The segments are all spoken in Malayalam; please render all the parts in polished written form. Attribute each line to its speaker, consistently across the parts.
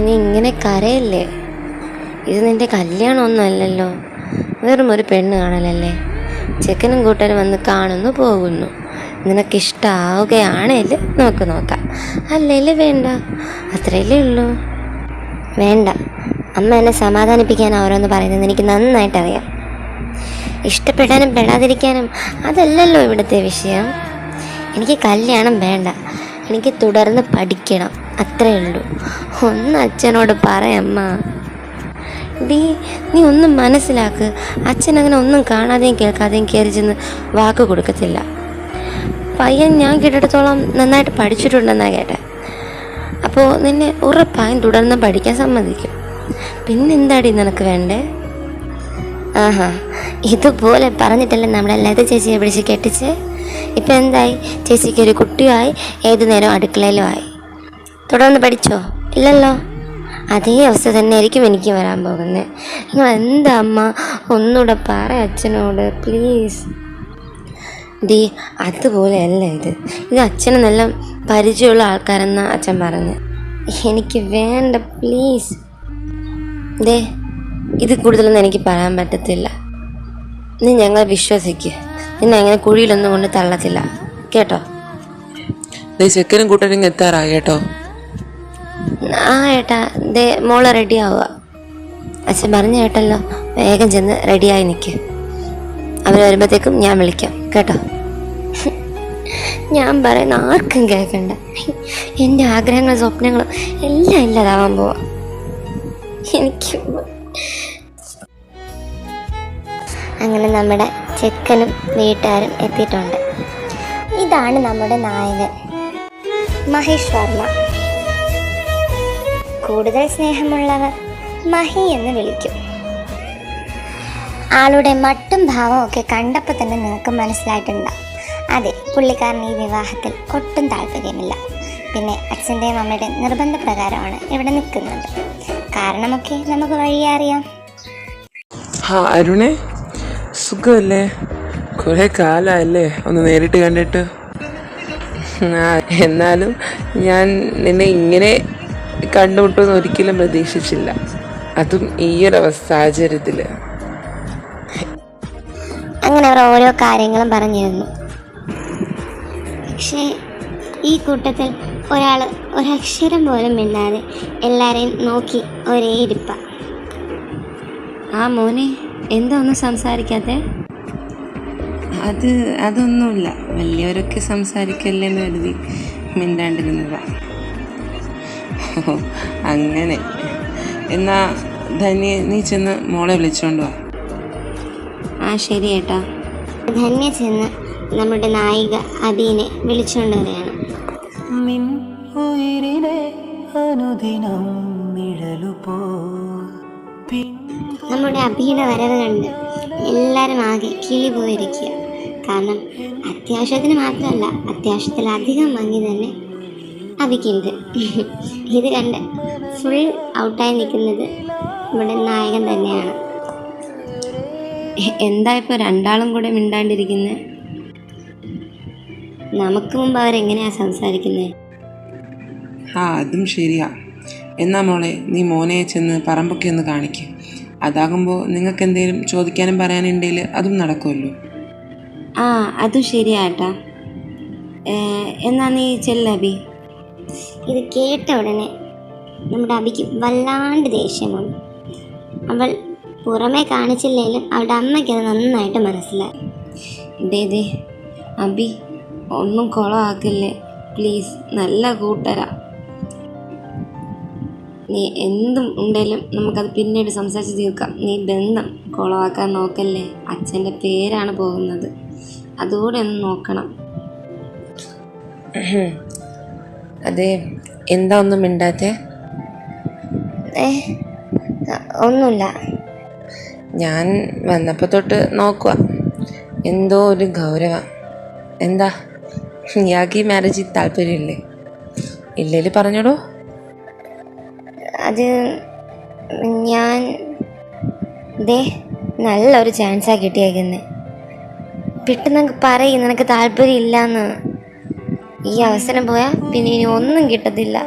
Speaker 1: നീ ഇങ്ങനെ കരയല്ലേ? ഇത് നിൻ്റെ കല്യാണമൊന്നും അല്ലല്ലോ, വെറും ഒരു പെണ്ണ് കാണലല്ലേ. ചെക്കനും കൂട്ടരും വന്ന് കാണുന്നു പോകുന്നു. നിനക്കിഷ്ടമാവുകയാണെങ്കിൽ നമുക്ക് നോക്കാം, അല്ലെങ്കിൽ വേണ്ട. അത്രയല്ലേ ഉള്ളൂ. വേണ്ട, അമ്മ എന്നെ സമാധാനിപ്പിക്കാൻ ഓരോന്ന് പറയുന്നത് എനിക്ക് നന്നായിട്ടറിയാം. ഇഷ്ടപ്പെടാനും പെടാതിരിക്കാനും അതല്ലല്ലോ ഇവിടുത്തെ വിഷയം. എനിക്ക് കല്യാണം വേണ്ട, എനിക്ക് തുടർന്ന് പഠിക്കണം, അത്രയേ ഉള്ളൂ. ഒന്ന് അച്ഛനോട് പറയമ്മ. നീ ഒന്നും മനസ്സിലാക്ക്. അച്ഛനങ്ങനെ ഒന്നും കാണാതെയും കേൾക്കാതെയും കയറി ചെന്ന് വാക്ക് കൊടുക്കത്തില്ല. പയ്യൻ ഞാൻ കേട്ടിടത്തോളം നന്നായിട്ട് പഠിച്ചിട്ടുണ്ടെന്നാണ് കേട്ടെ. അപ്പോൾ നിന്നെ ഉറപ്പായും തുടർന്ന് പഠിക്കാൻ സമ്മതിക്കും. പിന്നെന്താടി നിനക്ക് വേണ്ടേ? ആഹാ, ഇതുപോലെ പറഞ്ഞിട്ടല്ലേ നമ്മുടെ ലത ചേച്ചിയെ പിടിച്ച് കെട്ടിച്ച്. ഇപ്പം എന്തായി? ചേച്ചിക്ക് ഒരു കുട്ടിയുമായി, ഏതു നേരം അടുക്കളയിലുമായി. തുടർന്ന് പഠിച്ചോ? ഇല്ലല്ലോ. അതേ അവസ്ഥ തന്നെ ആയിരിക്കും എനിക്ക് വരാൻ പോകുന്നത്. നിങ്ങൾ എന്താ അമ്മ, ഒന്നുകൂടെ പറ അച്ഛനോട് പ്ലീസ്. അതുപോലെയല്ല ഇത് അച്ഛന് നല്ല പരിചയമുള്ള ആൾക്കാരെന്നാ അച്ഛൻ പറഞ്ഞ്. എനിക്ക് വേണ്ട പ്ലീസ്. ഇത് കൂടുതലൊന്നും എനിക്ക് പറയാൻ പറ്റത്തില്ല. നീ ഞങ്ങളെ വിശ്വസിക്ക്. നിന്നെ അങ്ങനെ കുഴിയിലൊന്നും കൊണ്ട് തള്ളത്തില്ല കേട്ടോ.
Speaker 2: ചെക്കനും കൂട്ടനും എത്താറായി കേട്ടോ.
Speaker 1: ആ ഏട്ടാ, മോള് റെഡി ആവുക. അച്ഛൻ പറഞ്ഞ കേട്ടല്ലോ, വേഗം ചെന്ന് റെഡിയായി നിൽക്ക്. അവർ വരുമ്പോഴത്തേക്കും ഞാൻ വിളിക്കാം കേട്ടോ. ഞാൻ പറയുന്ന ആർക്കും കേൾക്കണ്ട. എൻ്റെ ആഗ്രഹങ്ങളും സ്വപ്നങ്ങളും എല്ലാം ഇല്ലാതാവാൻ പോവാ. എനിക്ക് അങ്ങനെ നമ്മുടെ ചെക്കനും വീട്ടുകാരും എത്തിയിട്ടുണ്ട്. ഇതാണ് നമ്മുടെ നായകൻ മഹേഷ് വർമ്മ. കൂടുതൽ സ്നേഹമുള്ളവർ മഹി എന്ന് വിളിക്കും. ആളുടെ മട്ടും ഭാവവും ഒക്കെ കണ്ടപ്പോൾ തന്നെ നിങ്ങൾക്ക് മനസ്സിലായിട്ടുണ്ടാവും. അതെ, പുള്ളിക്കാരൻ ഈ വിവാഹത്തിൽ ഒട്ടും താല്പര്യമില്ല. പിന്നെ അച്ഛൻ്റെയും അമ്മയുടെയും നിർബന്ധപ്രകാരമാണ് ഇവിടെ നിൽക്കുന്നത്. കാരണമൊക്കെ നമുക്ക് വഴിയേ അറിയാം.
Speaker 2: അരുണേ, സുഖമല്ലേ? കുറെ കാലമല്ലേ ഒന്ന് നേരിട്ട് കണ്ടിട്ട്. എന്നാലും ഞാൻ നിന്നെ ഇങ്ങനെ കണ്ടുമുട്ടുമെന്ന് ഒരിക്കലും പ്രതീക്ഷിച്ചില്ല, അതും ഈ ഒരു സാഹചര്യത്തിൽ.
Speaker 1: അങ്ങനെ അവർ ഓരോ കാര്യങ്ങളും പറഞ്ഞിരുന്നു. പക്ഷേ ഈ കൂട്ടത്തിൽ ഒരാൾ ഒരക്ഷരം പോലും മിണ്ടാതെ എല്ലാവരെയും നോക്കി ഒരേ ഇരിപ്പ. ആ മോനെ, എന്താ ഒന്നും സംസാരിക്കാതെ?
Speaker 2: അതൊന്നുമില്ല, വലിയവരൊക്കെ സംസാരിക്കല്ലേന്ന് കരുതി മിണ്ടാണ്ടിരുന്നതാ. അങ്ങനെ എന്നാ ധന്യ, നീ ചെന്ന് മോളെ വിളിച്ചോണ്ട് വാ.
Speaker 1: ആ ശരി ഏട്ടാ. ധന്യ ചെന്ന് നമ്മുടെ നായിക അബീനെ വിളിച്ചുകൊണ്ട് വരികയാണ്. നമ്മുടെ അബിയുടെ വരവ് കണ്ട് എല്ലാവരും ആകെ കിളി പോയിരിക്കുക. കാരണം അത്യാവശ്യത്തിന് മാത്രമല്ല, അത്യാവശ്യത്തിലധികം ഭംഗി തന്നെ അബിക്കുണ്ട്. ഇത് കണ്ട് ഫുൾ ഔട്ടായി നിൽക്കുന്നത് നമ്മുടെ നായകൻ തന്നെയാണ്. എന്താ ഇപ്പോൾ രണ്ടാളും കൂടെ മിണ്ടാണ്ടിരിക്കുന്നത്? നമുക്ക് മുമ്പ് അവരെങ്ങനെയാ സംസാരിക്കുന്നത്?
Speaker 2: അതും ശരിയാ. എന്നാ മോളെ, നീ മോനെ ചെന്ന് പറമ്പൊക്കെ ഒന്ന് കാണിക്കും. അതാകുമ്പോൾ നിങ്ങൾക്ക് എന്തെങ്കിലും ചോദിക്കാനും പറയാനുണ്ടെങ്കിൽ അതും നടക്കുമല്ലോ.
Speaker 1: അതും ശരിയാട്ടാ. എന്നാ നീ ചെല്ല അബി. ഇത് കേട്ട ഉടനെ നമ്മുടെ അബിക്ക് വല്ലാണ്ട് ദേഷ്യമാണ്. അവൾ പുറമേ കാണിച്ചില്ലെങ്കിലും അവളുടെ അമ്മയ്ക്കത് നന്നായിട്ട് മനസ്സിലായി. അബി, ഒന്നും കുളമാക്കില്ലേ പ്ലീസ്, നല്ല കൂട്ടരാ. നീ എന്തും ഉണ്ടെങ്കിലും നമുക്കത് പിന്നീട് സംസാരിച്ച് തീർക്കാം. നീ ബന്ധം കുളമാക്കാൻ നോക്കല്ലേ. അച്ഛൻ്റെ പേരാണ് പോകുന്നത്, അതുകൂടെ ഒന്ന് നോക്കണം.
Speaker 2: അതെ, എന്താ ഒന്നും മിണ്ടാത്തെ?
Speaker 1: ഒന്നുമില്ല.
Speaker 2: ഞാൻ വന്നപ്പോൾ തൊട്ട് നോക്കുക, എന്തോ ഒരു ഗൗരവം. എന്താ, ഇയാൾക്ക് ഈ മാരേജിൽ താല്പര്യമില്ലേ? ഇല്ലേല് പറഞ്ഞോടോ.
Speaker 1: അത് ഞാൻ നല്ലൊരു ചാൻസാണ് കിട്ടിയേക്കുന്നത്. പെട്ടെന്ന് പറയും നിനക്ക് താല്പര്യം ഇല്ലയെന്ന്. ഈ അവസരം പോയാൽ പിന്നെ ഇനി ഒന്നും കിട്ടത്തില്ല.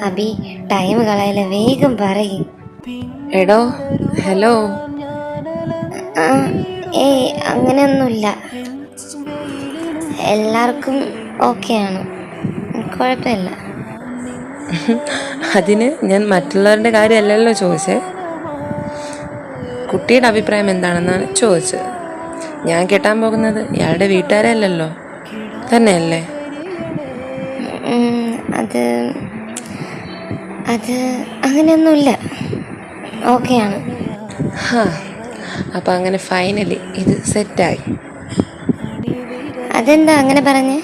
Speaker 1: അബി ടൈം കളയല്ല, വേഗം പറയും.
Speaker 2: എടോ ഹലോ.
Speaker 1: അങ്ങനെയൊന്നുമില്ല, എല്ലാവർക്കും ഓക്കെയാണ്, കുഴപ്പമില്ല.
Speaker 2: അതിന് ഞാൻ മറ്റുള്ളവരുടെ കാര്യമല്ലല്ലോ ചോദിച്ചേ, കുട്ടിയുടെ അഭിപ്രായം എന്താണെന്നാണ് ചോദിച്ചത്. ഞാൻ കെട്ടാൻ പോകുന്നത് ഇയാളുടെ വീട്ടുകാരെ അല്ലല്ലോ, തന്നെയല്ലേ?
Speaker 1: അത് അത് അങ്ങനെയൊന്നുമില്ല, ഓക്കെയാണ്.
Speaker 2: അപ്പം അങ്ങനെ ഫൈനലി ഇത് സെറ്റായി.
Speaker 1: അതെന്താ അങ്ങനെ പറഞ്ഞേ?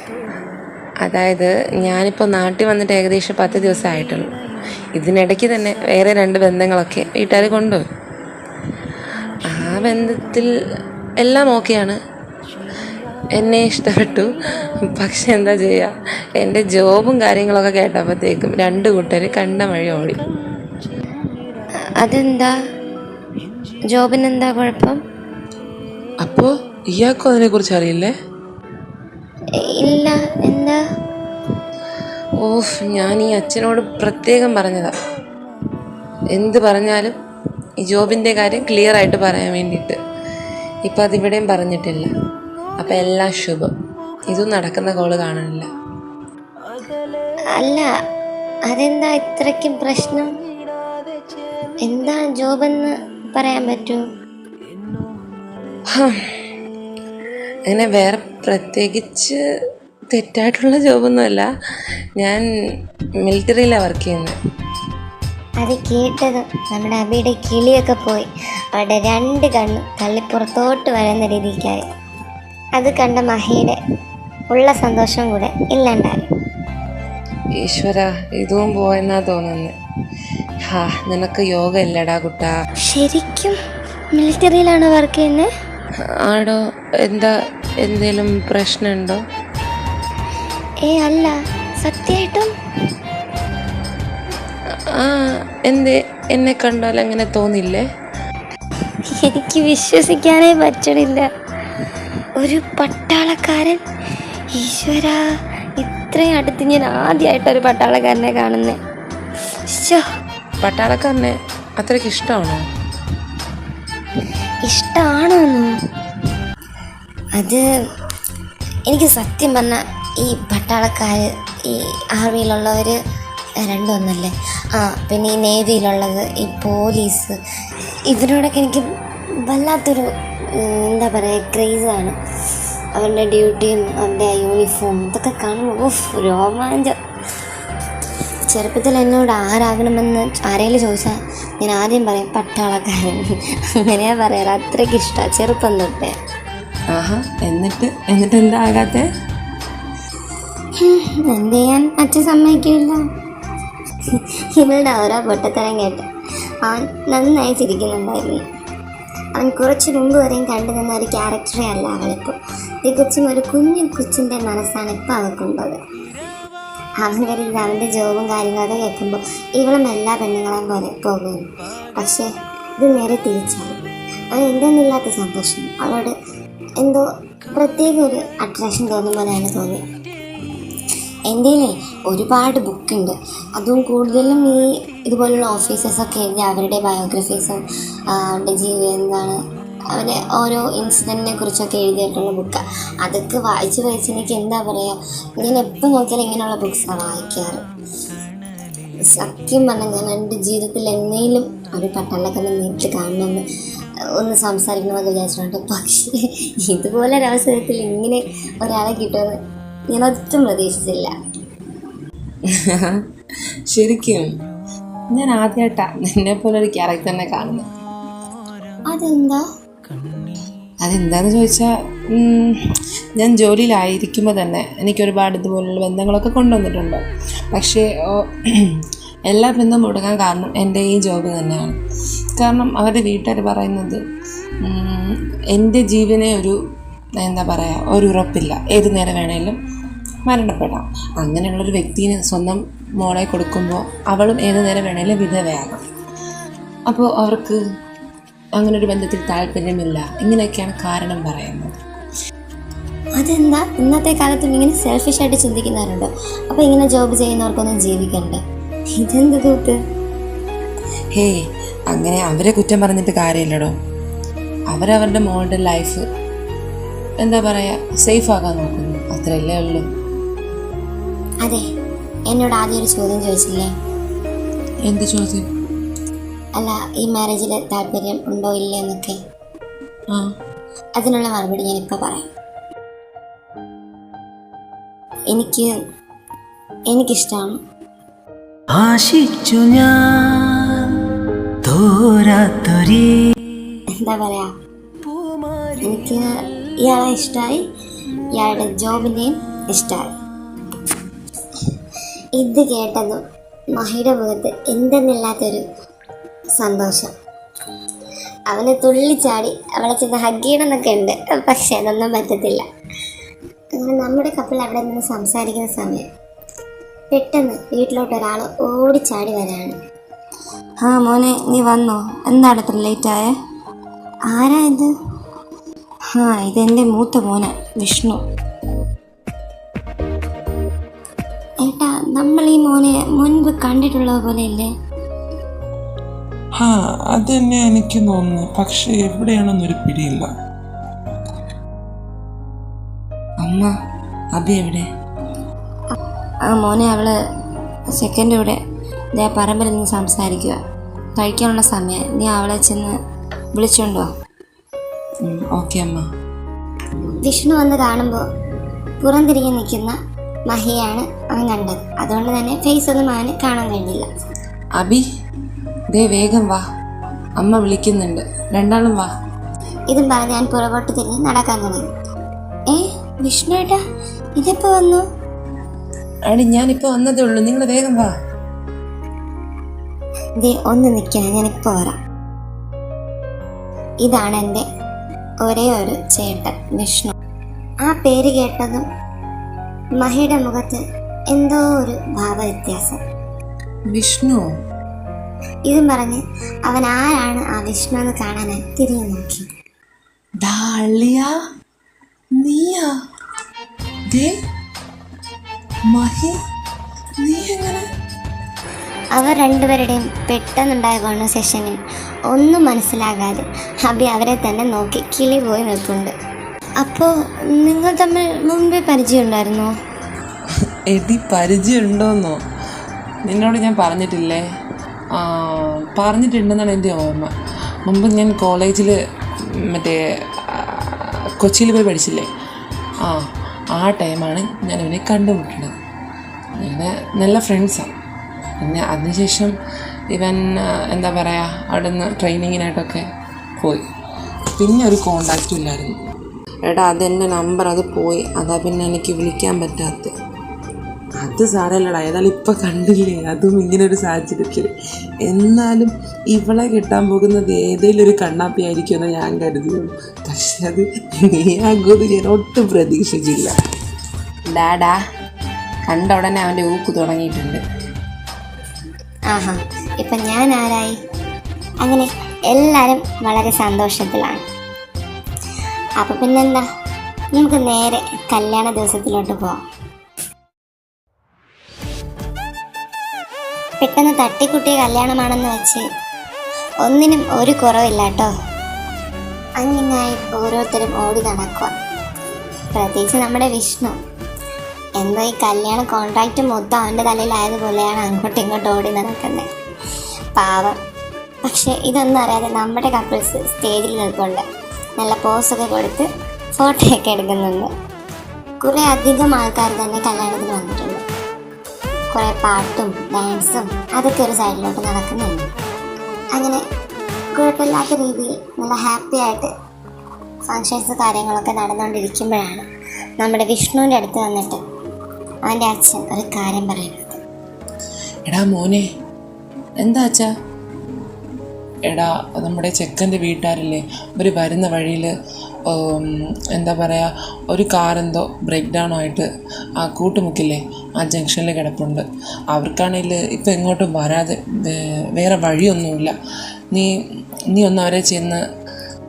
Speaker 2: അതായത് ഞാനിപ്പോൾ നാട്ടിൽ വന്നിട്ട് ഏകദേശം 10 ദിവസം ആയിട്ടുള്ളൂ. ഇതിനിടയ്ക്ക് തന്നെ വേറെ 2 ബന്ധങ്ങളൊക്കെ വീട്ടുകാർ കൊണ്ടുപോയി. ആ ബന്ധത്തിൽ എല്ലാം ഓക്കെയാണ്, എന്നെ ഇഷ്ടപ്പെട്ടു. പക്ഷെ എന്താ ചെയ്യുക, എൻ്റെ ജോബും കാര്യങ്ങളൊക്കെ കേട്ടപ്പോഴത്തേക്കും 2 കൂട്ടർ കണ്ട വഴി ഓടി.
Speaker 1: അതെന്താ, ജോബിനെന്താ കുഴപ്പം?
Speaker 2: അപ്പോൾ ഇയാൾക്കും അതിനെക്കുറിച്ച് അറിയില്ലേ?
Speaker 1: ഇല്ല, എന്താ?
Speaker 2: ഞാൻ ഈ അച്ഛനോട് പ്രത്യേകം പറഞ്ഞതാ, എന്ത് പറഞ്ഞാലും ഈ ജോബിൻ്റെ കാര്യം ക്ലിയർ ആയിട്ട് പറയാൻ വേണ്ടിയിട്ട്. ഇപ്പം അതിവിടെയും പറഞ്ഞിട്ടില്ല. അപ്പം എല്ലാം ശുഭം. ഇതും നടക്കുന്ന കോള് കാണാനില്ല.
Speaker 1: അല്ല, അതെന്താ ഇത്രയ്ക്കും പ്രശ്നം? എന്താ ജോബെന്ന് പറയാൻ പറ്റുമോ?
Speaker 2: അങ്ങനെ വേറെ പ്രത്യേകിച്ച് തെറ്റായിട്ടുള്ള ജോബൊന്നുമല്ല, ഞാൻ മിലിറ്ററിയിലാണ് വർക്ക് ചെയ്യുന്നത്.
Speaker 1: അത് കേട്ടത് നമ്മുടെ അബിയുടെ കിളിയൊക്കെ പോയി, അവിടെ 2 കണ്ണ് തള്ളിപ്പുറത്തോട്ട് വരുന്ന രീതിക്കായി. അത് കണ്ട മഹിയുടെ ഉള്ള സന്തോഷം കൂടെ ഇല്ലാണ്ടായി.
Speaker 2: ഈശ്വര, ഇതും പോയെന്നാ തോന്നുന്നത്. നിനക്ക് യോഗ ഇല്ലടാ കുട്ടാ.
Speaker 1: ശരിക്കും മിലിറ്ററിയിലാണ് വർക്ക് ചെയ്യുന്നത്?
Speaker 2: ആടോ, എന്താ എന്തേലും പ്രശ്നമുണ്ടോ?
Speaker 1: അല്ല, സത്യമായിട്ടും.
Speaker 2: എന്തേ, എന്നെ കണ്ടാൽ അങ്ങനെ തോന്നില്ലേ?
Speaker 1: എനിക്ക് വിശ്വസിക്കാനേ പറ്റണില്ല, ഒരു പട്ടാളക്കാരൻ. ഈശ്വര, ഇത്രയും അടുത്ത് ഞാൻ ആദ്യമായിട്ടൊരു പട്ടാളക്കാരനെ കാണുന്നേ.
Speaker 2: പട്ടാളക്കാരനെ അത്രയ്ക്ക് ഇഷ്ടമാണോ?
Speaker 1: ഇഷ്ടമാണോന്നോ? അത് എനിക്ക് സത്യം പറഞ്ഞാൽ ഈ പട്ടാളക്കാർ, ഈ ആർമിയിലുള്ളവർ 2 ഒന്നല്ലേ, പിന്നെ ഈ നേവിയിലുള്ളത്, ഈ പോലീസ്, ഇതിനോടൊക്കെ എനിക്ക് വല്ലാത്തൊരു എന്താ പറയുക, ക്രേസാണ്. അവരുടെ ഡ്യൂട്ടിയും അവരുടെ യൂണിഫോം ഇതൊക്കെ കാണുമ്പോൾ രോമാഞ്ചം. ചെറുപ്പത്തിൽ എന്നോട് ആരാകണമെന്ന് ആരെങ്കിലും ചോദിച്ചാൽ ഞാൻ ആദ്യം പറയും പട്ടാളക്കാരൻ. അങ്ങനെയാ പറയാറ്, അത്രയ്ക്ക് ഇഷ്ടമാണ് ചെറുപ്പം തൊട്ടേ.
Speaker 2: എന്നിട്ട് എന്താ ആകാത്തെ?
Speaker 1: എന്ത് ചെയ്യാൻ, അച്ഛൻ സമ്മതിക്കില്ല. ഇവളുടെ ഓരോ പൊട്ടത്തരം കേട്ട് അവൻ നന്നായി ചിരിക്കുന്നുണ്ടായിരുന്നു. അവൻ കുറച്ച് മുമ്പ് വരെയും കണ്ടു നിന്ന ഒരു ക്യാരക്ടറേ അല്ല അവളിപ്പോൾ. തികച്ചും ഒരു കൊച്ചിൻ്റെ മനസ്സാണ് ഇപ്പോൾ അവൾക്കുള്ളത്. അവൻ കരുതി അവൻ്റെ ജോബും കാര്യങ്ങളൊക്കെ കേൾക്കുമ്പോൾ ഇവളും എല്ലാ പെണ്ണുങ്ങളെയും പോലെ പോകുന്നു. പക്ഷേ ഇത് നേരെ തിരിച്ചാണ്. അവൻ എന്തെന്നില്ലാത്ത സന്തോഷം, അവളോട് എന്തോ പ്രത്യേക ഒരു അട്രാക്ഷൻ തോന്നുമ്പോഴാണ് തോന്നി. എൻ്റെ ഒരുപാട് ബുക്കുണ്ട്, അതും കൂടുതലും ഈ ഇതുപോലുള്ള ഓഫീസേഴ്സൊക്കെ എഴുതി അവരുടെ ബയോഗ്രഫീസും അവരുടെ ജീവിതം എന്താണ്, അവരെ ഓരോ ഇൻസിഡൻറ്റിനെ കുറിച്ചൊക്കെ എഴുതിയിട്ടുള്ള ബുക്കാണ്. അതൊക്കെ വായിച്ച് എനിക്ക് എന്താ പറയുക, ഞാൻ എപ്പോൾ നോക്കിയാലും ഇങ്ങനെയുള്ള ബുക്സാണ് വായിക്കാറ്. സത്യം പറഞ്ഞാൽ ഞാൻ എൻ്റെ ജീവിതത്തിൽ എന്നേലും ഒരു പട്ടാളക്കാരനെ നേരിട്ട് കാണണമെന്ന് ഒന്ന് സംസാരിക്കണമെന്നൊക്കെ വിചാരിച്ചിട്ടുണ്ട്. പക്ഷേ ഇതുപോലൊരവസരത്തിൽ ഇങ്ങനെ ഒരാളെ കിട്ടുമെന്ന് ഞാൻ ഒട്ടും പ്രതീക്ഷിച്ചില്ല.
Speaker 2: ശരിക്കും ഞാൻ ആദ്യമായിട്ടാണ് നിന്നെ പോലെ ഒരു ക്യാരക്ടറിനെ കാണുന്നത്. അതെന്താന്ന് ചോദിച്ചാൽ, ഞാൻ ജോലിയിലായിരിക്കുമ്പോൾ തന്നെ എനിക്കൊരുപാട് ഇതുപോലുള്ള ബന്ധങ്ങളൊക്കെ കൊണ്ടുവന്നിട്ടുണ്ട്. പക്ഷേ എല്ലാ ബന്ധവും മുടങ്ങാൻ കാരണം എൻ്റെ ഈ ജോബ് തന്നെയാണ്. കാരണം അവരുടെ വീട്ടുകാർ പറയുന്നത് എൻ്റെ ജീവനെ ഒരു ഉറപ്പില്ല, ഏത് നേരം വേണേലും മരണപ്പെടാം. അങ്ങനെയുള്ളൊരു വ്യക്തിന് സ്വന്തം മോളെ കൊടുക്കുമ്പോൾ അവളും ഏത് നേരം വേണേലും വിധവയാകാം. അപ്പോൾ അവർക്ക് അങ്ങനൊരു ബന്ധത്തിൽ താല്പര്യമില്ല, ഇങ്ങനെയൊക്കെയാണ് കാരണം പറയുന്നത്.
Speaker 1: അതെന്താ, ഇന്നത്തെ കാലത്തും ഇങ്ങനെ സെൽഫിഷായിട്ട് ചിന്തിക്കുന്നവരുണ്ടോ? അപ്പോൾ ഇങ്ങനെ ജോബ് ചെയ്യുന്നവർക്കൊന്നും ജീവിക്കണ്ടേ? ഇതെന്ത് കൂത്ത്?
Speaker 2: ഹേയ്, അങ്ങനെ അവരെ കുറ്റം പറഞ്ഞിട്ട് കാര്യമില്ലടോ. അവരവരുടെ മോളുടെ ലൈഫ് എന്താ പറയുക സേഫ് ആക്കാൻ നോക്കുന്നു, അത്രയല്ലേ ഉള്ളൂ.
Speaker 1: അതെ, എന്നോട് ആദ്യം ഒരു ചോദ്യം ചോദിച്ചില്ലേ?
Speaker 2: എന്ത് ചോദ്യം?
Speaker 1: അല്ല, ഈ മാരേജിൽ താല്പര്യം ഉണ്ടോ ഇല്ലേ എന്നൊക്കെ.
Speaker 2: ആ,
Speaker 1: അതിനുള്ള മറുപടി ഞാനിപ്പോൾ പറയാം. എനിക്കിഷ്ടമാണ്.
Speaker 3: ആശിച്ചു ഞാൻ തോരാത്തൊരീ
Speaker 1: എന്താ പറയാ, എനിക്ക് ഇയാളെ ഇഷ്ടമായി, ഇയാളുടെ ജോബിനെയും ഇഷ്ടമായി. ഇത് കേട്ടതും മഹിയുടെ മുഖത്ത് എന്തെന്നില്ലാത്തൊരു സന്തോഷം. അവന് തുള്ളിച്ചാടി അവളെ ചെന്ന് ഹഗ് ചെയ്യണമെന്നൊക്കെ ഉണ്ട്, പക്ഷെ അതൊന്നും പറ്റത്തില്ല. അങ്ങനെ നമ്മുടെ കപ്പിൾ അവിടെ നിന്ന് സംസാരിക്കുന്ന സമയം പെട്ടെന്ന് വീട്ടിലോട്ട് ഒരാൾ ഓടിച്ചാടി വരാണ്. ആ മോനെ, നീ വന്നോ? എന്താണ് ഇത്ര ലേറ്റായേ? ആരാ ഇത്? ഇതെൻ്റെ മൂത്ത മോനെ വിഷ്ണു. ഏട്ടാ, നമ്മൾ ഈ മോനെ മുൻപ് കണ്ടിട്ടുള്ളത് പോലെ ഇല്ലേ?
Speaker 4: അത് തന്നെ എനിക്ക് തോന്നുന്നു, പക്ഷെ എവിടെയാണെന്നൊരു പിടിയില്ല.
Speaker 2: അമ്മ, അബി എവിടെ?
Speaker 1: മോനെ, അവള് സെക്കൻഡ് കൂടെ ഞാൻ പറമ്പിൽ നിന്ന് സംസാരിക്കുക. കഴിക്കാനുള്ള സമയം, നീ അവളെ ചെന്ന് വിളിച്ചോണ്ടോ?
Speaker 2: ഓക്കെ അമ്മ.
Speaker 1: വിഷ്ണു വന്ന് കാണുമ്പോൾ പുറംതിരിഞ്ഞ് നിൽക്കുന്ന മഹിയാണ് അവൻ കണ്ടത്. അതുകൊണ്ട് തന്നെ ഫേസ് ഒന്നും അവന് കാണാൻ കഴിഞ്ഞില്ല.
Speaker 2: അബി, ദേ വേഗം വാ, അമ്മ വിളിക്കുന്നുണ്ട്, രണ്ടാളും വാ.
Speaker 1: ഇതും പറഞ്ഞ് ഞാൻ പുറകോട്ട് തിരിഞ്ഞ് നടക്കാൻ തുടങ്ങി. വിഷ്ണു ഏട്ടാ, ഇതെപ്പോ വന്നു?
Speaker 2: അടി, ഞാനിപ്പോൾ വന്നതേ ഉള്ളൂ, നിങ്ങൾ വേഗം വാ.
Speaker 1: ഒന്ന് നിൽക്കണം, ഞാനിപ്പോൾ വരാം. ഇതാണ് എൻ്റെ ഒരേ ഒരു ചേട്ടൻ വിഷ്ണു. ആ പേര് കേട്ടതും മഹിയുടെ മുഖത്ത് എന്തോ ഒരു ഭാവവ്യത്യാസം.
Speaker 2: വിഷ്ണു?
Speaker 1: ഇതും പറഞ്ഞ് അവൻ ആരാണ് ആ വിഷ്ണു എന്ന് കാണാനായി തിരിഞ്ഞു നോക്കി.
Speaker 2: നീയാ? മഹി, നീ എങ്ങനെ?
Speaker 1: അവർ രണ്ടുപേരുടെയും പെട്ടെന്നുണ്ടായ കോൺവെർസേഷനിൽ ഒന്നും മനസ്സിലാകാതെ അബി അവരെ തന്നെ നോക്കി കിളി പോയി നിൽക്കുന്നുണ്ട്. അപ്പോൾ നിങ്ങൾ തമ്മിൽ മുമ്പേ പരിചയമുണ്ടായിരുന്നോ?
Speaker 2: എടി, പരിചയമുണ്ടോന്നോ? നിന്നോട് ഞാൻ പറഞ്ഞിട്ടില്ലേ? പറഞ്ഞിട്ടുണ്ടെന്നാണ് എൻ്റെ ഓർമ്മ. മുമ്പ് ഞാൻ കോളേജിൽ മറ്റേ കൊച്ചിയിൽ പോയി പഠിച്ചില്ലേ, ആ ടൈമാണ് ഞാൻ ഇവനെ കണ്ടുമുട്ടുന്നത്. അങ്ങനെ നല്ല ഫ്രണ്ട്സാണ്. പിന്നെ അതിനുശേഷം ഇവൻ എന്താ പറയുക, അവിടെ നിന്ന് ട്രെയിനിങ്ങിനായിട്ടൊക്കെ പോയി. പിന്നെ ഒരു കോണ്ടാക്റ്റും ഇല്ലായിരുന്നു. എടാ, അതെൻ്റെ നമ്പർ അത് പോയി, അതാ പിന്നെ എനിക്ക് വിളിക്കാൻ പറ്റാത്ത. അത് സാരല്ലടാ, ഏതായാലും ഇപ്പം കണ്ടില്ലേ, അതും ഇങ്ങനൊരു സാഹചര്യത്തിൽ. എന്നാലും ഇവളെ കിട്ടാൻ പോകുന്നത് ഏതെങ്കിലും ഒരു കണ്ണാപ്പി ആയിരിക്കുമെന്ന് ഞാൻ കരുതിയുള്ളൂ. പക്ഷെ അത് നീയാകുമെന്ന് ഞാൻ ഒട്ടും പ്രതീക്ഷിച്ചില്ല. ഡാഡാ, കണ്ട ഉടനെ അവൻ്റെ ഊക്ക് തുടങ്ങിയിട്ടുണ്ട്.
Speaker 1: ഇപ്പം ഞാൻ ആരായി? അങ്ങനെ എല്ലാവരും വളരെ സന്തോഷത്തിലാണ്. അപ്പം പിന്നെന്താ, നമുക്ക് നേരെ കല്യാണ ദിവസത്തിലോട്ട് പോവാം. പെട്ടെന്ന് തട്ടിക്കുട്ടിയ കല്യാണമാണെന്ന് വെച്ച് ഒന്നിനും ഒരു കുറവില്ല കേട്ടോ. അങ്ങനെയായി ഓരോരുത്തരും ഓടി നടക്കുക. പ്രത്യേകിച്ച് നമ്മുടെ വിഷ്ണു. എന്തോ ഈ കല്യാണ കോൺട്രാക്റ്റ് മൊത്തം അവൻ്റെ തലയിലായതുപോലെയാണ് അങ്ങോട്ടും ഇങ്ങോട്ടും ഓടി നടക്കുന്നത്. പാവം. പക്ഷെ ഇതൊന്നും അറിയാതെ നമ്മുടെ കപ്പിൾസ് സ്റ്റേജിൽ നിൽപ്പുണ്ട്. നല്ല പോസൊക്കെ കൊടുത്ത് ഫോട്ടോയൊക്കെ എടുക്കുന്നുണ്ട്. കുറേ അധികം ആൾക്കാർ തന്നെ കല്യാണത്തിന് വന്നിട്ടുണ്ട്. കുറേ പാട്ടും ഡാൻസും അതൊക്കെ ഒരു സൈഡിലോട്ട് നടക്കുന്നുണ്ട്. അങ്ങനെ കുഴപ്പമില്ലാത്ത രീതിയിൽ നല്ല ഹാപ്പി ആയിട്ട് ഫങ്ഷൻസ് കാര്യങ്ങളൊക്കെ നടന്നുകൊണ്ടിരിക്കുമ്പോഴാണ് നമ്മുടെ വിഷ്ണുവിൻ്റെ അടുത്ത് വന്നിട്ട് അവൻ്റെ അച്ഛൻ ഒരു കാര്യം പറയുന്നത്.
Speaker 2: എടാ മോനെ. എന്താ അച്ഛാ? എടാ, നമ്മുടെ ചെക്കൻ്റെ വീട്ടുകാരില്ലേ, അവർ വരുന്ന വഴിയിൽ എന്താ പറയുക, ഒരു കാറെന്തോ ബ്രേക്ക് ഡൗൺ ആയിട്ട് ആ കൂട്ടുമുക്കില്ലേ, ആ ജംഗ്ഷനിൽ കിടപ്പുണ്ട്. അവർക്കാണെങ്കിൽ ഇപ്പം എങ്ങോട്ടും വരാതെ വേറെ വഴിയൊന്നുമില്ല. നീ ഒന്ന് അവരെ ചെന്ന്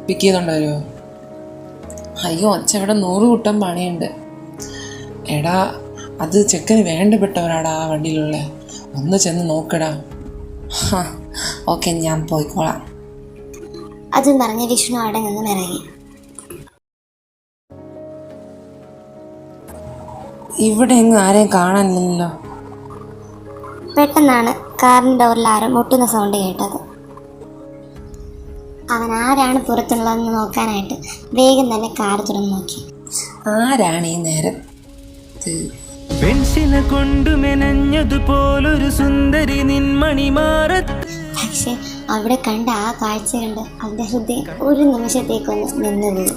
Speaker 2: പിക്ക് ചെയ്തുകൊണ്ട് വരുമോ? അയ്യോ അച്ഛ, ഇവിടെ 100 കൂട്ടം പണിയുണ്ട്. എടാ, അത് ചെക്കന് വേണ്ടപ്പെട്ടവരാടാ ആ വണ്ടിയിലുള്ള. ഒന്ന് ചെന്ന് നോക്കടാ. ഓക്കെ, ഞാൻ പോയിക്കോളാം.
Speaker 1: അതും പറഞ്ഞ് വിഷ്ണു അവിടെ നിന്നും ഇറങ്ങി.
Speaker 2: ഇവിടെ എങ്ങും ആരെയും കാണാനില്ലല്ലോ.
Speaker 1: പെട്ടെന്നാണ് കാറിൻ്റെ ഡോറിൽ ആരോ മുട്ടുന്ന സൗണ്ട് കേട്ടത്. അവൻ ആരാണ് പുറത്തുള്ളതെന്ന് നോക്കാനായിട്ട് വേഗം തന്നെ കാർ തുറന്നു നോക്കി.
Speaker 2: ആരാണ് ഈ നേരം?
Speaker 3: പെൻസില കൊണ്ടു മെനഞ്ഞതുപോലൊരു സുന്ദരി നിൻമണിമാറത്ത്.
Speaker 1: പക്ഷെ അവിടെ കണ്ട ആ കാഴ്ച കണ്ട് അവന്റെ ഹൃദയം ഒരു നിമിഷത്തേക്കൊന്ന് നിന്നുപോയി.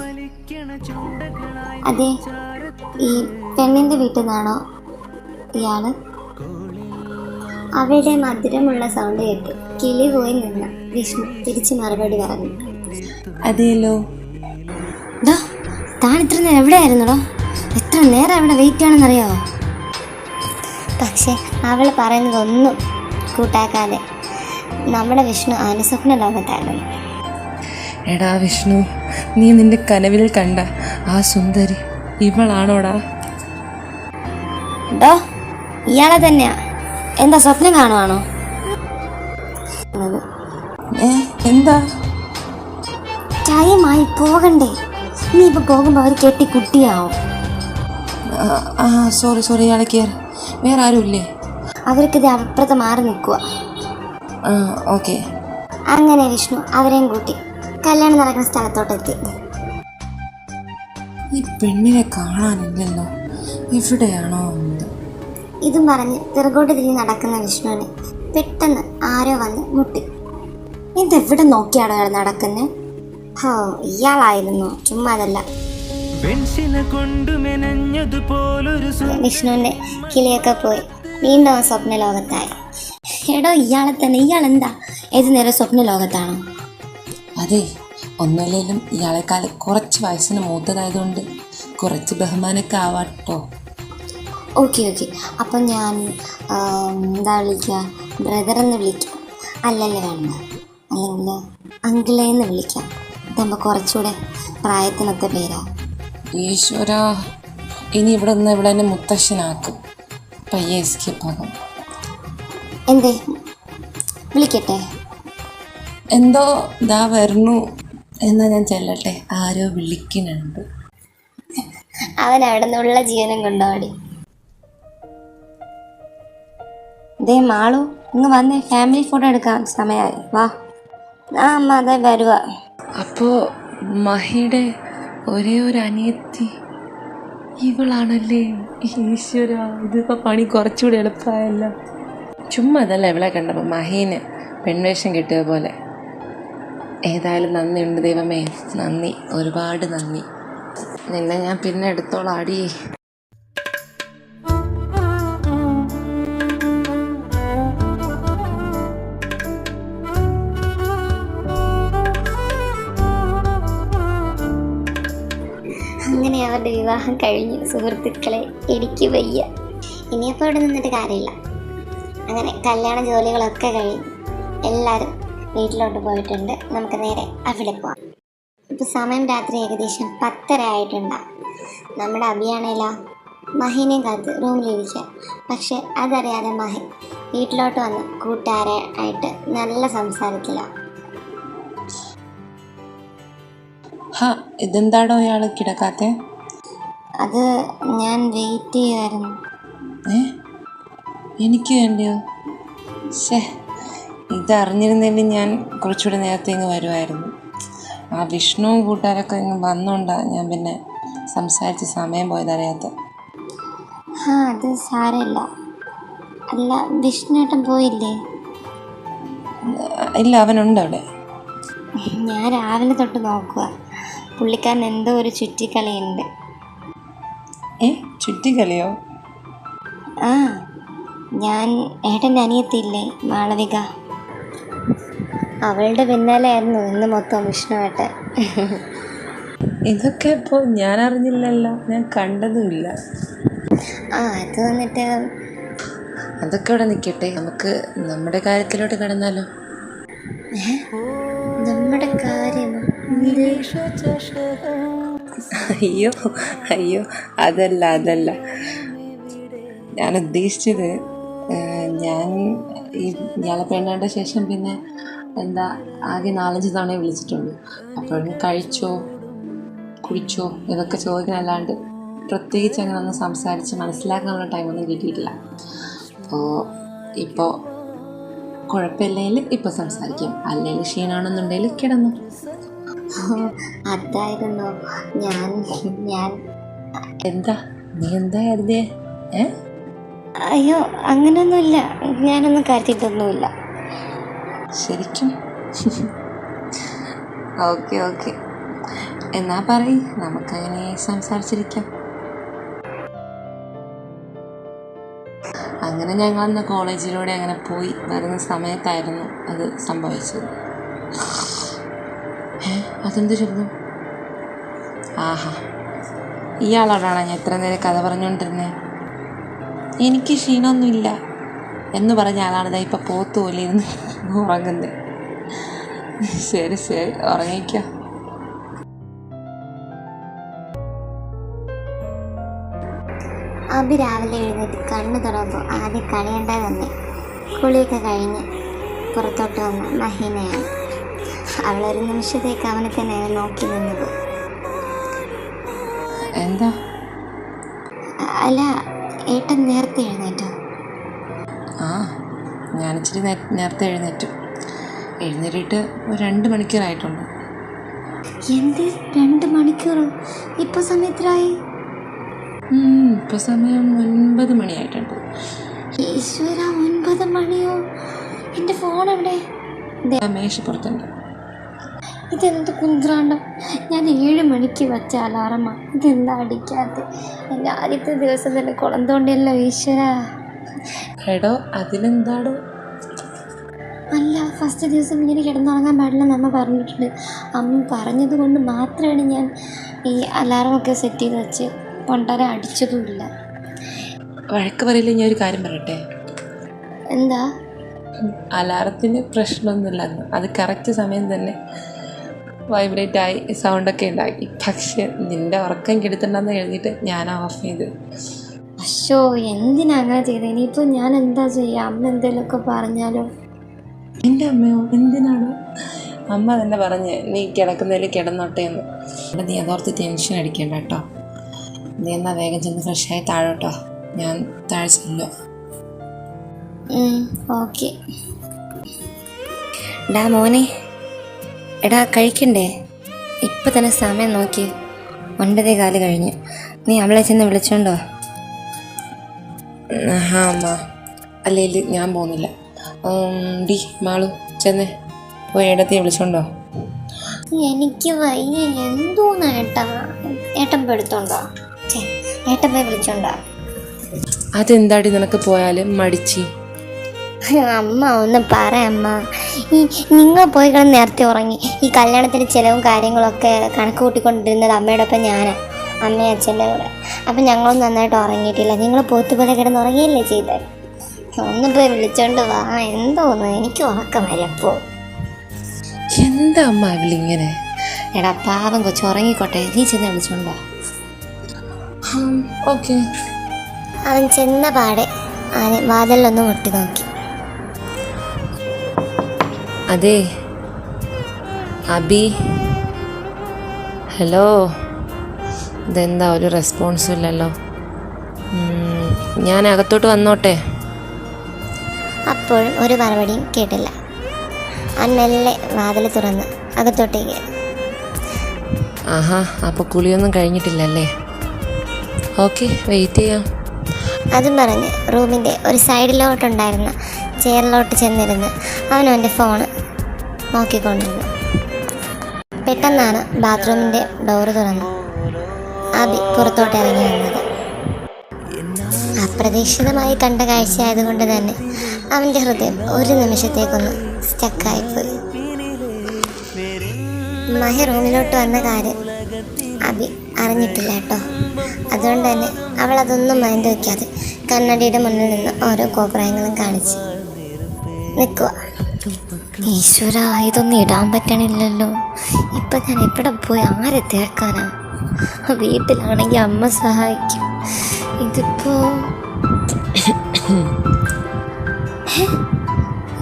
Speaker 1: അതെ, ഈ പെണ്ണിന്റെ വീട്ടിൽ നിന്നാണോ ഇയാള്? അവരുടെ മധുരമുള്ള സൗണ്ട് കേട്ട് കിളി പോയി നിന്ന വിഷ്ണു തിരിച്ച് മറുപടി പറഞ്ഞു.
Speaker 2: അതെയല്ലോ.
Speaker 1: താൻ ഇത്ര നേരം എവിടെയായിരുന്നോ? എത്ര നേരം അവിടെ വെയിറ്റ് ആണെന്നറിയാവോ? പക്ഷെ അവൾ പറയുന്നതൊന്നും കൂട്ടാക്കാതെ നമ്മുടെ വിഷ്ണു അനുസ്വപ്ന ലോകത്തായിരുന്നു.
Speaker 2: എടാ വിഷ്ണു, നീ നിന്റെ കനവിൽ കണ്ട ആ സുന്ദരി ഇവളാണോടാ?
Speaker 1: ഇയാളെ തന്നെയാ. എന്താ സ്വപ്നം കാണുവാണോ?
Speaker 2: എന്താ?
Speaker 1: ടൈമായി പോകണ്ടേ? നീ ഇപ്പൊ പോകുമ്പോ അവർ കെട്ടി കുട്ടിയാവും.
Speaker 2: സോറി ഇയാളെ കയറി. വേറെ ആരും ഇല്ലേ?
Speaker 1: അവർക്കിത് അപ്പുറത്ത് മാറി നിൽക്കുക.
Speaker 2: ഓക്കെ.
Speaker 1: അങ്ങനെ വിഷ്ണു അവരെയും കൂട്ടി കല്യാണം നടക്കുന്ന സ്ഥലത്തോട്ടെത്തി.
Speaker 2: ഈ പെണ്ണിനെ കാണാനില്ലല്ലോ, എവിടെയാണോ?
Speaker 1: ഇതും പറഞ്ഞ് പിറകോട്ട് തിരിഞ്ഞ് നടക്കുന്ന വിഷ്ണുവിന് പെട്ടെന്ന് ആരോ വന്ന് മുട്ടി. ഇതെവിടെ നോക്കിയാണോ അയാൾ നടക്കുന്നത്? ഹോ, ഇയാളായിരുന്നു. ചുമ്മാതല്ല. വിഷ്ണുവിന്റെ കിളിയൊക്കെ പോയി വീണ്ടും ആ സ്വപ്ന ലോകത്തായി. എടോ, ഇയാളെ തന്നെ. ഇയാളെന്താ ഏത് നേരം സ്വപ്ന ലോകത്താണോ?
Speaker 2: അതെ, ഒന്നുമില്ലെങ്കിലും ഇയാളെക്കാൾ കുറച്ച് വയസ്സിന് മൂത്തതായതുകൊണ്ട് കുറച്ച് ബഹുമാനമൊക്കെ ആവാട്ടോ.
Speaker 1: ഓക്കെ. അപ്പം ഞാൻ എന്താ വിളിക്കുക? ബ്രദറെന്ന് വിളിക്കാം. അല്ലല്ലേ വേണ്ട, അല്ലെങ്കിൽ അങ്കിളേന്ന് വിളിക്കാം. ഇതാകുമ്പോൾ കുറച്ചുകൂടെ പ്രായത്തിനൊത്ത പേരാ.
Speaker 2: ഈശ്വര, ഇനി ഇവിടെ നിന്ന് ഇവിടെ തന്നെ മുത്തശ്ശനാക്കും. പയ്യെ എസ്കേപ്പ് ആകും.
Speaker 1: എന്തേ, വിളിക്കട്ടെ?
Speaker 2: എന്തോ ഇതാ വരുന്നു. എന്നാ ഞാൻ ചെല്ലട്ടെ, ആരോ വിളിക്കുന്നുണ്ട്.
Speaker 1: അവൻ അവിടെ നിന്നുള്ള ജീവനം കൊണ്ടോടി. ദേ മാളു, ഇങ്ങ് വന്നേ, ഫാമിലി ഫോട്ടോ എടുക്കാൻ സമയമായി. വാ. അമ്മ അതെ വരുക.
Speaker 2: അപ്പോൾ മഹിയുടെ ഒരേ ഒരു അനിയത്തി ഇവളാണല്ലേ? ഈശ്വര, ഇതിപ്പോൾ പണി കുറച്ചുകൂടി എളുപ്പമായല്ലോ. ചുമ്മാ അതല്ല, ഇവളെ കണ്ടപ്പോൾ മഹീന് പെൺവേഷം കിട്ടിയ പോലെ. ഏതായാലും നന്ദിയുണ്ട് ദൈവമേ, നന്ദി, ഒരുപാട് നന്ദി. നിന്നെ ഞാൻ പിന്നെ എടുത്തോളാം അടി.
Speaker 1: അങ്ങനെ അവരുടെ വിവാഹം കഴിഞ്ഞു. സുഹൃത്തുക്കളെ, എനിക്ക് വയ്യ. ഇനിയപ്പോൾ ഇവിടെ നിന്നിട്ട് കാര്യമില്ല. അങ്ങനെ കല്യാണ ജോലികളൊക്കെ കഴിഞ്ഞു. എല്ലാവരും വീട്ടിലോട്ട് പോയിട്ടുണ്ട്. നമുക്ക് നേരെ അവിടെ പോവാം. ഇപ്പോൾ സമയം രാത്രി ഏകദേശം 10:30 ആയിട്ടുണ്ടാകും. നമ്മുടെ അഭിയാണേലോ മഹിനെയും കാത്ത് റൂമിലിരിക്കുക. പക്ഷെ അതറിയാതെ മഹി വീട്ടിലോട്ട് വന്ന് കൂട്ടുകാരായിട്ട് നല്ല സംസാരത്തിലാണ്.
Speaker 2: ഇതെന്താടോ ഇയാൾ കിടക്കാത്തെ?
Speaker 1: അത് ഞാൻ വെയിറ്റ് ചെയ്യുമായിരുന്നു.
Speaker 2: എനിക്ക് വേണ്ടിയോ? ഇതറിഞ്ഞിരുന്നെങ്കിൽ ഞാൻ കുറച്ചുകൂടെ നേരത്തെ ഇങ്ങ് വരുമായിരുന്നു. ആ വിഷ്ണുവും കൂട്ടുകാരൊക്കെ ഇങ്ങ് വന്നുകൊണ്ടാണ് ഞാൻ പിന്നെ സംസാരിച്ച് സമയം പോയതറിയാത്ത.
Speaker 1: അത് സാരമില്ല. അല്ല, വിഷ്ണുവേട്ടൻ പോയില്ലേ?
Speaker 2: ഇല്ല, അവനുണ്ട് അവിടെ.
Speaker 1: ഞാൻ രാവിലെ തൊട്ട് നോക്കുക. പുള്ളിക്കാരൻ എന്തോ ഒരു ചുറ്റിക്കളിയുണ്ട്.
Speaker 2: ചുറ്റിക്കളിയോ?
Speaker 1: ഞാൻ ഏട്ടൻ്റെ അനിയത്തിയില്ലേ മാളവിക, അവളുടെ പിന്നാലെയായിരുന്നു ഇന്ന് മൊത്തം വിഷ്ണുവേട്ടൻ.
Speaker 2: ഇതൊക്കെ ഇപ്പോൾ ഞാൻ അറിഞ്ഞില്ലല്ലോ, ഞാൻ കണ്ടതുമില്ല.
Speaker 1: അത് വന്നിട്ട്
Speaker 2: അതൊക്കെ ഇവിടെ നിൽക്കട്ടെ, നമുക്ക് നമ്മുടെ കാര്യത്തിലോട്ട് കിടന്നാലോ?
Speaker 1: നമ്മുടെ കാര്യമോ?
Speaker 2: അയ്യോ അതല്ല ഞാൻ ഉദ്ദേശിച്ചത്, ഞാൻ ഇയാളെ പെണ്ണേണ്ട ശേഷം പിന്നെ ആകെ 4-5 തവണ വിളിച്ചിട്ടുണ്ട്. അപ്പോഴും കഴിച്ചോ കുടിച്ചോ ഇതൊക്കെ ചോദിക്കാനല്ലാണ്ട് പ്രത്യേകിച്ച് അങ്ങനെ ഒന്ന് സംസാരിച്ച് മനസ്സിലാക്കാനുള്ള ടൈമൊന്നും കിട്ടിയിട്ടില്ല. ഇപ്പോൾ കുഴപ്പമില്ലെങ്കിൽ ഇപ്പോൾ സംസാരിക്കാം, അല്ലെങ്കിൽ ക്ഷീണമാണെന്നുണ്ടെങ്കിൽ കിടന്നു.
Speaker 1: അതായിരുന്നു ഞാൻ
Speaker 2: നീ എന്താ കരുതിയേ?
Speaker 1: അയ്യോ അങ്ങനെയൊന്നുമില്ല, ഞാനൊന്നും കരുതിയിട്ടൊന്നുമില്ല.
Speaker 2: ശരിക്കും? ഓക്കെ എന്നാ പറയ്, നമുക്കങ്ങനെ സംസാരിച്ചിരിക്കാം. അങ്ങനെ ഞങ്ങളന്ന് കോളേജിലൂടെ അങ്ങനെ പോയി വരുന്ന സമയത്തായിരുന്നു അത് സംഭവിച്ചത്. അതെന്ത് ശബ്ദം? ആഹാ, ഇയാളോടാണ് ഞാൻ എത്ര നേരം കഥ പറഞ്ഞുകൊണ്ടിരുന്നത്. എനിക്ക് ക്ഷീണമൊന്നുമില്ല എന്ന് പറഞ്ഞ ആളാണ് ഇപ്പം പോത്ത് പോലെ ഇരുന്ന് ഉറങ്ങുന്നത്. ശരി ഉറങ്ങിക്കോ.
Speaker 1: അഭി രാവിലെ എഴുന്നേറ്റ് കണ്ണു തുറന്നപ്പോൾ ആദ്യം കളിയണ്ട തന്നെ കുളിയൊക്കെ കഴിഞ്ഞ് പുറത്തോട്ട് വന്ന മഹീനയാണ്. അവളൊരു നിമിഷത്തേക്ക് അവനെ തന്നെ നോക്കി നിന്നത്.
Speaker 2: എന്താ?
Speaker 1: അല്ല, ഏട്ടൻ നേരത്തെ എഴുന്നേറ്റോ?
Speaker 2: ഞാനിച്ചിരി നേരത്തെ എഴുന്നേറ്റിട്ട് ഒരു 2 മണിക്കൂറായിട്ടുണ്ട്.
Speaker 1: എന്ത് 2 മണിക്കൂറോ? ഇപ്പോൾ സമയത്തിലായി?
Speaker 2: ഇപ്പോൾ സമയം 9 മണിയായിട്ടുണ്ട്.
Speaker 1: ഈശ്വര, 9 മണിയോ? എൻ്റെ ഫോൺ എവിടെ?
Speaker 2: മേശപ്പുറത്തുണ്ട്.
Speaker 1: ഇതെന്ത് കുന്ത്രാണ്ടം! ഞാൻ 7 മണിക്ക് വെച്ച അലാറമാ, ഇതെന്താ അടിക്കാത്ത? എൻ്റെ ആദ്യത്തെ ദിവസം തന്നെ കുളം തോണ്ടിയല്ലോ ഈശ്വര.
Speaker 2: എടോ അതിലെന്താടോ?
Speaker 1: അല്ല, ഫസ്റ്റ് ദിവസം ഇങ്ങനെ കിടന്നുറങ്ങാൻ പാടില്ലെന്ന് അമ്മ പറഞ്ഞിട്ടുണ്ട്. അമ്മ പറഞ്ഞത് കൊണ്ട് മാത്രമാണ് ഞാൻ ഈ അലാറമൊക്കെ സെറ്റ് ചെയ്ത് വെച്ച് കൊണ്ടുവരെ അടിച്ചതുമില്ല.
Speaker 2: വഴക്ക് പറയില്ല. ഞാൻ ഒരു കാര്യം പറയട്ടെ?
Speaker 1: എന്താ?
Speaker 2: അലാറത്തിന് പ്രശ്നമൊന്നുമില്ലായിരുന്നു, അത് കറക്റ്റ് സമയം തന്നെ വൈബ്രേറ്റ് ആയി സൗണ്ടൊക്കെ ഉണ്ടാക്കി. പക്ഷെ നിൻ്റെ ഉറക്കം കെടുത്തണ്ടെന്ന് എഴുതിയിട്ട് ഞാൻ ഓഫ് ചെയ്ത്.
Speaker 1: അശ്ശോ, എന്തിനാ അങ്ങനെ ചെയ്തത്? ഇനിയിപ്പോൾ ഞാൻ എന്താ ചെയ്യുക? അമ്മ എന്തെങ്കിലുമൊക്കെ പറഞ്ഞാലോ?
Speaker 2: എൻ്റെ അമ്മയോ? എന്തിനാണോ? അമ്മ തന്നെ പറഞ്ഞ് നീ കിടക്കുന്നതിൽ കിടന്നോട്ടെ എന്ന്. നീ അതോർത്ത് ടെൻഷൻ അടിക്കേണ്ട കേട്ടോ. നീ എന്നാ വേഗം ചെന്ന് ഫ്രഷായി താഴോട്ടോ, ഞാൻ താഴെ ചെല്ലോ.
Speaker 1: ഓക്കെ. ഡാ മോനെ, എടാ കഴിക്കണ്ടേ? ഇപ്പം തന്നെ സമയം നോക്കി 9:15 കഴിഞ്ഞു. നീ അവളെ ചെന്ന് വിളിച്ചോണ്ടോ?
Speaker 2: അമ്മ, അല്ലെങ്കിൽ ഞാൻ പോകുന്നില്ല. ഡി മാളു, ചെന്നേ പോയി ഏടത്തെ വിളിച്ചോണ്ടോ.
Speaker 1: എനിക്ക് വയ്യ. എന്തോന്ന് ഏട്ടൻ പെടുത്തോണ്ടോ? ഏട്ടൻ പോയി വിളിച്ചോണ്ടോ?
Speaker 2: അതെന്താടി നിനക്ക് പോയാലും മടിച്ച്?
Speaker 1: അമ്മ ഒന്ന് പറയമ്മ. നിങ്ങൾ പോയി കിടന്ന് നേരത്തെ ഉറങ്ങി. ഈ കല്യാണത്തിന് ചിലവും കാര്യങ്ങളൊക്കെ കണക്ക് കൂട്ടിക്കൊണ്ടിരുന്നത് അമ്മയുടെ ഒപ്പം ഞാനാണ്, അമ്മയും അച്ഛൻ്റെ കൂടെ. അപ്പം ഞങ്ങളൊന്നും നന്നായിട്ട് ഉറങ്ങിയിട്ടില്ല. നിങ്ങൾ പോത്തുപോലെ കിടന്ന് ഉറങ്ങിയല്ലേ ചെയ്തത്? ഒന്ന് പോയി വിളിച്ചോണ്ട് വാ. എന്തോന്ന്, എനിക്ക് ഉറക്കം വരപ്പോ.
Speaker 2: എന്താ അമ്മ അവളിങ്ങനെ?
Speaker 1: എടാ പാവം കൊച്ചു ഉറങ്ങിക്കോട്ടെ, നീ ചെന്ന് വിളിച്ചോണ്ടോ.
Speaker 2: ഓക്കെ.
Speaker 1: അവൻ ചെന്ന പാടെ ആദ്യം വാതിലൊന്ന് മുട്ടി നോക്കി.
Speaker 2: അതെ അബി, ഹലോ. ഇതെന്താ ഒരു റെസ്പോൺസും ഇല്ലല്ലോ? ഞാൻ അകത്തോട്ട് വന്നോട്ടെ?
Speaker 1: അപ്പോഴും ഒരു മറുപടിയും കേട്ടില്ല. അന്നല്ലേ വാതിൽ തുറന്ന് അകത്തോട്ടേക്ക്.
Speaker 2: ആഹാ, അപ്പോൾ കുളിയൊന്നും കഴിഞ്ഞിട്ടില്ലല്ലേ? ഓക്കെ, വെയിറ്റ് ചെയ്യാം.
Speaker 1: അതും പറഞ്ഞ് റൂമിൻ്റെ ഒരു സൈഡിലോട്ടുണ്ടായിരുന്ന ചെയറിലോട്ട് ചെന്നിരുന്ന് അവനവൻ്റെ ഫോണ് നോക്കിക്കൊണ്ടിരുന്നു. പെട്ടെന്നാണ് ബാത്റൂമിൻ്റെ ഡോറ് തുറന്ന് അബി പുറത്തോട്ട് ഇറങ്ങി വന്നത്. അപ്രതീക്ഷിതമായി കണ്ട കാഴ്ചയായതുകൊണ്ട് തന്നെ അവൻ്റെ ഹൃദയം ഒരു നിമിഷത്തേക്കൊന്ന് സ്റ്റക്കായിപ്പോയി. മഹി റൂമിലോട്ട് വന്ന കാര്യം അബി അറിഞ്ഞിട്ടില്ല കേട്ടോ. അതുകൊണ്ട് തന്നെ അവൾ അതൊന്നും മൈൻഡ് വയ്ക്കാതെ കണ്ണടിയുടെ മുന്നിൽ നിന്ന് ഓരോ കോപ്രായങ്ങളും കാണിച്ച് നിൽക്കുക. ഈശ്വര, ഇതൊന്നും ഇടാൻ പറ്റണില്ലല്ലോ. ഇപ്പം ഞാൻ എവിടെ പോയി ആരെ തിരക്കാനാ? വീട്ടിലാണെങ്കിൽ അമ്മ സഹായിക്കും. ഇതിപ്പോൾ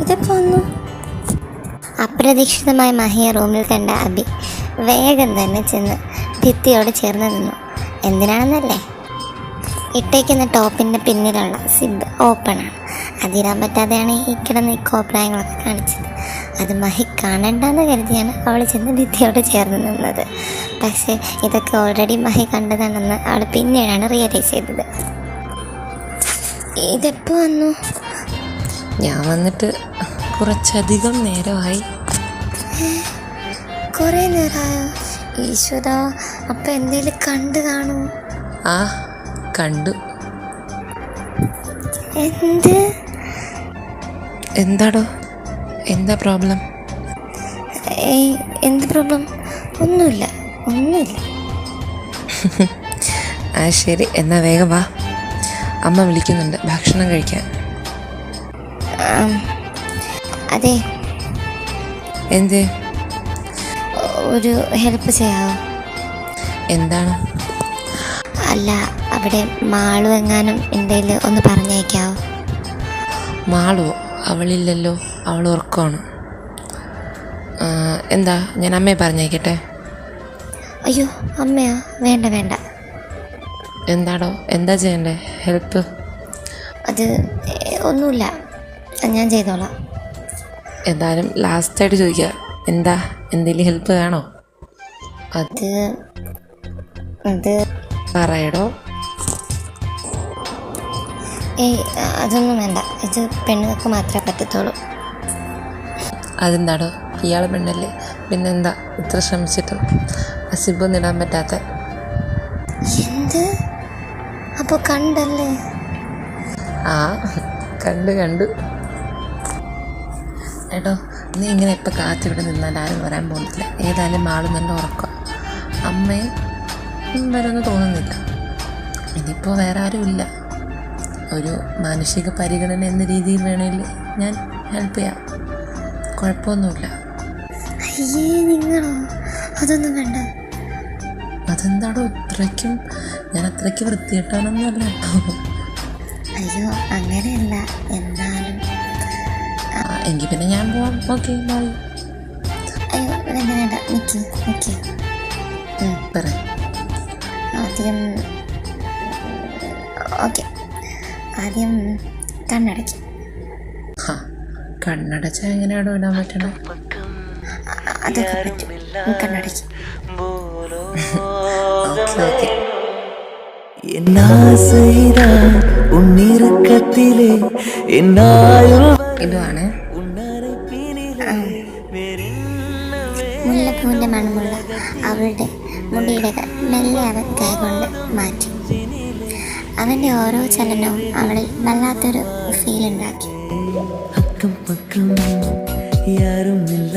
Speaker 1: ഇതെപ്പോ വന്നു? അപ്രതീക്ഷിതമായി മഹിയെ റൂമിൽ കണ്ട അബി വേഗം തന്നെ ചെന്ന് ഭിത്തിയോട് ചേർന്ന് നിന്നു. എന്തിനാണെന്നല്ലേ? ഇട്ടേക്കുന്ന ടോപ്പിൻ്റെ പിന്നിലുള്ള സിബ് ഓപ്പണാണ്. അതിരാൻ പറ്റാതെയാണ് ഈ കിടന്ന് ഈ കോപ്രായങ്ങളൊക്കെ കാണിച്ചത്. അത് മഹി കാണണ്ടെന്ന് കരുതിയാണ് അവൾ ചെന്ന് ഭിത്തിയോട് ചേർന്ന് നിന്നത്. പക്ഷേ ഇതൊക്കെ ഓൾറെഡി മഹി കണ്ടതാണെന്ന് അവൾ പിന്നീടാണ് റിയലൈസ് ചെയ്തത്. ഇതെപ്പോ വന്നു?
Speaker 2: ഞാൻ വന്നിട്ട് കുറച്ചധികം നേരമായി.
Speaker 1: കുറേ നേരമായോ? ഈശ്വര, അപ്പം എന്തേലും കണ്ടു കാണൂ?
Speaker 2: ആ, കണ്ടു. എന്താടോ, എന്താ പ്രോബ്ലം?
Speaker 1: എന്ത് പ്രോബ്ലം? ഒന്നുമില്ല.
Speaker 2: ആ ശരി, എന്നാ വേഗം വാ, അമ്മ വിളിക്കുന്നുണ്ട് ഭക്ഷണം കഴിക്കാൻ.
Speaker 1: അതെ,
Speaker 2: എന്തേ?
Speaker 1: ഒരു ഹെൽപ്പ് ചെയ്യാവോ?
Speaker 2: എന്താണ്?
Speaker 1: അല്ല, അവിടെ മാളു എങ്ങാനും എന്തെങ്കിലും ഒന്ന് പറഞ്ഞേക്കാവോ?
Speaker 2: മാളോ? അവളില്ലല്ലോ, അവൾ ഉറക്കമാണ്. എന്താ, ഞാൻ അമ്മയെ പറഞ്ഞേക്കട്ടെ?
Speaker 1: അയ്യോ, അമ്മയാ? വേണ്ട.
Speaker 2: എന്താടോ, എന്താ ചെയ്യണ്ടേ? ഹെൽപ്പ്?
Speaker 1: അത് ഒന്നുമില്ല, ഞാൻ ചെയ്തോളാം.
Speaker 2: എന്തായാലും ലാസ്റ്റായിട്ട് ചോദിക്കുക, എന്താ, എന്തെങ്കിലും ഹെൽപ്പ് വേണോ?
Speaker 1: അത്
Speaker 2: പറയടോ.
Speaker 1: അതൊന്നും വേണ്ട. ഇത് പെണ്ണുങ്ങൾക്ക് മാത്രമേ പറ്റത്തുള്ളൂ.
Speaker 2: അതെന്താടോ, ഇയാൾ പെണ്ണല്ലേ, പിന്നെന്താ ഇത്ര ശ്രമിച്ചിട്ടും സിബൊന്നും ഇടാൻ പറ്റാത്ത?
Speaker 1: എന്ത്? അപ്പോൾ കണ്ടല്ലേ?
Speaker 2: ആ, കണ്ടു. ഏട്ടോ, നീ ഇങ്ങനെ ഇപ്പം കാത്തിവിടെ നിന്നാൽ ആരും വരാൻ പോകുന്നില്ല. ഏതായാലും മാളും നല്ല ഉറക്കം. അമ്മയും വരുമെന്ന് തോന്നുന്നില്ല. ഇനിയിപ്പോൾ വേറെ ആരുമില്ല. ഒരു മാനുഷിക പരിഗണന എന്ന രീതിയിൽ വേണമെങ്കിൽ ഞാൻ ഹെൽപ്പ് ചെയ്യാം, കുഴപ്പമൊന്നുമില്ല.
Speaker 1: അയ്യേ, നിങ്ങളോ? അതൊന്നും വേണ്ട.
Speaker 2: അതെന്താടോ ഇത്രയ്ക്കും? ഞാൻ അത്രയ്ക്ക് വൃത്തികെട്ടാനൊന്നുമല്ല കേട്ടോ.
Speaker 1: അയ്യോ, അങ്ങനെയല്ല. എന്നാലും
Speaker 2: എങ്കിൽ പിന്നെ ഞാൻ പോവാം. Okay, bye.
Speaker 1: അയ്യോ, വേണ്ട. നിൽക്കി.
Speaker 2: പറ.
Speaker 1: ആദ്യം കണ്ണടയ്ക്കും.
Speaker 2: കണ്ണടച്ച എങ്ങനെയാണോ ഇടാൻ പറ്റണേ?
Speaker 1: അതൊക്കെ പറ്റും. കണ്ണടയ്ക്കും.
Speaker 2: ഓക്കെ. ഇതുമാണ്
Speaker 1: മുല്ലപ്പൂവിൻ്റെ മണമുള്ള അവളുടെ മുടിയുടെ മെല്ലെ അവൻ കൈകൊണ്ട് മാറ്റി. അവൻ്റെ ഓരോ ചലനവും അവളിൽ വല്ലാത്തൊരു ഫീൽ ഉണ്ടാക്കി.
Speaker 3: അക്കം പക്കം യാരും ഇല്ല